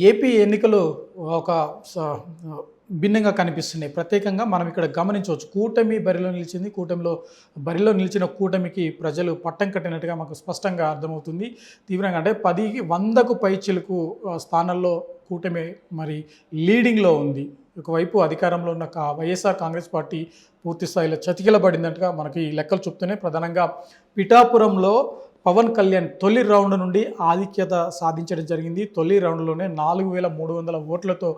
AP ఎన్నికలు ఒక స భిన్నంగా కనిపిస్తున్నాయి. ప్రత్యేకంగా మనం ఇక్కడ గమనించవచ్చు. కూటమి బరిలో నిలిచింది. బరిలో నిలిచిన కూటమికి ప్రజలు పట్టం కట్టినట్టుగా మాకు స్పష్టంగా అర్థమవుతుంది. తీవ్రంగా అంటే 100కు పైచిలుకు స్థానాల్లో కూటమి మరి లీడింగ్‌లో ఉంది. ఒకవైపు అధికారంలో ఉన్న వైఎస్ఆర్ కాంగ్రెస్ పార్టీ పూర్తి స్థాయిలో చతికిలబడిందట్టుగా మనకి ఈ లెక్కలు చెప్తున్నాయి. ప్రధానంగా పిఠాపురంలో పవన్ కళ్యాణ్ తొలి రౌండ్ నుండి ఆధిక్యత సాధించడం జరిగింది. తొలి రౌండ్లోనే 4300 ఓట్లతో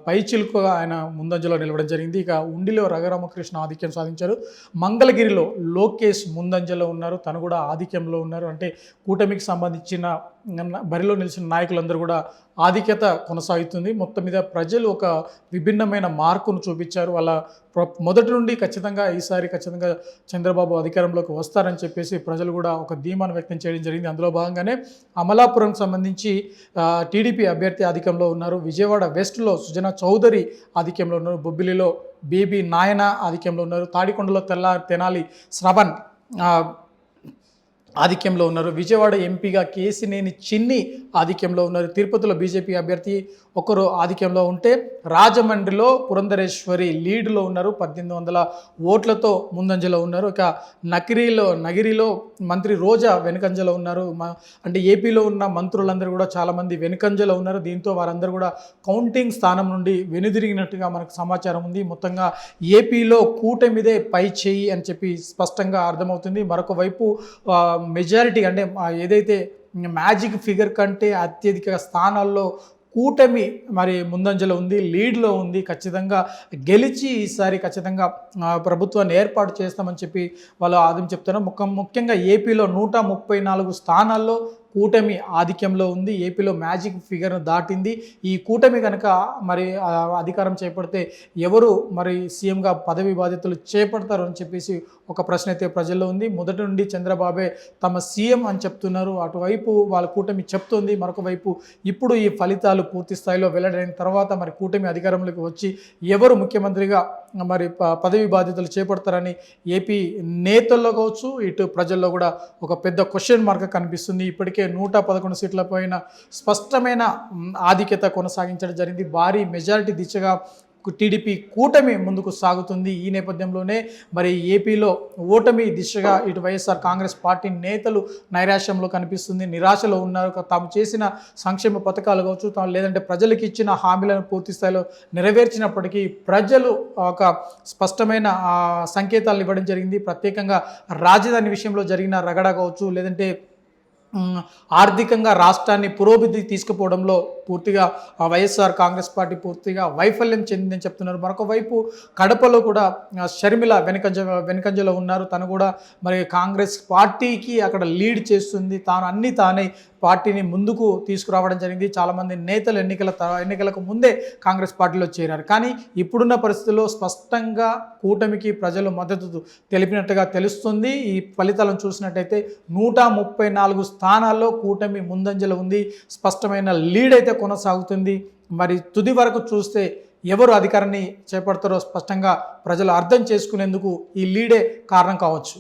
పైచిలుకుగా ఆయన ముందంజలో నిలవడం జరిగింది. ఇక ఉండిలో రఘురామకృష్ణ ఆధిక్యం సాధించారు. మంగళగిరిలో లోకేష్ ముందంజలో ఉన్నారు. తను కూడా ఆధిక్యంలో ఉన్నారు. అంటే కూటమికి సంబంధించిన బరిలో నిలిచిన నాయకులందరూ కూడా ఆధిక్యత కొనసాగుతుంది. మొత్తం మీద ప్రజలు ఒక విభిన్నమైన మార్కును చూపించారు. వాళ్ళ మొదటి నుండి ఈసారి ఖచ్చితంగా చంద్రబాబు అధికారంలోకి వస్తారని చెప్పేసి ప్రజలు కూడా ఒక ధీమాను వ్యక్తం చేయడం జరిగింది. అందులో భాగంగానే అమలాపురం సంబంధించి టీడీపీ అభ్యర్థి ఆధిక్యంలో ఉన్నారు. విజయవాడ వెస్ట్లో సుజనా చౌదరి ఆధిక్యంలో ఉన్నారు. బొబ్బిలిలో బీబీ నాయన ఆధిక్యంలో ఉన్నారు. తాడికొండలో తెనాలి శ్రవణ్ ఆధిక్యంలో ఉన్నారు. విజయవాడ ఎంపీగా కేసినేని చిన్ని ఆధిక్యంలో ఉన్నారు. తిరుపతిలో బీజేపీ అభ్యర్థి ఒకరు ఆధిక్యంలో ఉంటే రాజమండ్రిలో పురంధరేశ్వరి లీడ్లో ఉన్నారు. 1800 ఓట్లతో ముందంజలో ఉన్నారు. ఇక నగిరిలో మంత్రి రోజా వెనుకంజలో ఉన్నారు. అంటే ఏపీలో ఉన్న మంత్రులందరూ కూడా చాలామంది వెనుకంజలో ఉన్నారు. దీంతో వారందరూ కూడా కౌంటింగ్ స్థానం నుండి వెనుదిరిగినట్టుగా మనకు సమాచారం ఉంది. మొత్తంగా ఏపీలో కూటమిదే పై చేయి అని చెప్పి స్పష్టంగా అర్థమవుతుంది. మరొక వైపు మెజారిటీ అంటే ఏదైతే మ్యాజిక్ ఫిగర్ కంటే అత్యధిక స్థానాల్లో కూటమి మరి ముందంజలో ఉంది, లీడ్లో ఉంది. ఖచ్చితంగా గెలిచి ఈసారి ఖచ్చితంగా ప్రభుత్వాన్ని ఏర్పాటు చేస్తామని చెప్పి వాళ్ళు ఆదం చెప్తారు. ముఖ్యంగా ఏపీలో 134 స్థానాల్లో కూటమి ఆధిక్యంలో ఉంది. ఏపీలో మ్యాజిక్ ఫిగర్ను దాటింది. ఈ కూటమి కనుక మరి అధికారం చేపడితే ఎవరు మరి సీఎంగా పదవి బాధ్యతలు చేపడతారు అని చెప్పేసి ఒక ప్రశ్న అయితే ప్రజల్లో ఉంది. మొదటి నుండి చంద్రబాబే తమ సీఎం అని చెప్తున్నారు. అటువైపు వాళ్ళ కూటమి చెప్తోంది. మరొక వైపు ఇప్పుడు ఈ ఫలితాలు పూర్తి స్థాయిలో వెల్లడైన తర్వాత మరి కూటమి అధికారంలోకి వచ్చి ఎవరు ముఖ్యమంత్రిగా మరి పదవి బాధ్యతలు చేపడతారని ఏపీ నేతల్లో కావచ్చు, ఇటు ప్రజల్లో కూడా ఒక పెద్ద క్వశ్చన్ మార్క్ కనిపిస్తుంది. ఇప్పటికే 111 సీట్ల పైన స్పష్టమైన ఆధిక్యత కొనసాగించడం జరిగింది. భారీ మెజారిటీ దిశగా టీడీపీ కూటమి ముందుకు సాగుతుంది. ఈ నేపథ్యంలోనే మరి ఏపీలో ఓటమి దిశగా ఇటు వైఎస్ఆర్ కాంగ్రెస్ పార్టీ నేతలు నైరాశ్యంలో కనిపిస్తుంది, నిరాశలో ఉన్నారు. తాము చేసిన సంక్షేమ పథకాలు కావచ్చు, లేదంటే ప్రజలకు ఇచ్చిన హామీలను పూర్తి స్థాయిలో నెరవేర్చినప్పటికీ ప్రజలు ఒక స్పష్టమైన సంకేతాలు ఇవ్వడం జరిగింది. ప్రత్యేకంగా రాజధాని విషయంలో జరిగిన రగడ కావచ్చు, లేదంటే ఆర్థికంగా రాష్ట్రాన్ని పురోభివృద్ధి తీసుకుపోవడంలో పూర్తిగా వైఎస్ఆర్ కాంగ్రెస్ పార్టీ పూర్తిగా వైఫల్యం చెందిందని చెప్తున్నారు. మరొక వైపు కడపలో కూడా షర్మిల వెనుకంజలో ఉన్నారు. తను కూడా మరి కాంగ్రెస్ పార్టీకి అక్కడ లీడ్ చేస్తుంది. తానే పార్టీని ముందుకు తీసుకురావడం జరిగింది. చాలామంది నేతలు ఎన్నికలకు ముందే కాంగ్రెస్ పార్టీలో చేరారు. కానీ ఇప్పుడున్న పరిస్థితుల్లో స్పష్టంగా కూటమికి ప్రజలు మద్దతు తెలిపినట్టుగా తెలుస్తుంది. ఈ ఫలితాలను చూసినట్టయితే 134 స్థానాల్లో కూటమి ముందంజలో ఉంది. స్పష్టమైన లీడ్ అయితే కొనసాగుతుంది. మరి తుది వరకు చూస్తే ఎవరు అధికారాన్ని చేపడతారో స్పష్టంగా ప్రజలు అర్థం చేసుకునేందుకు ఈ లీడే కారణం కావచ్చు.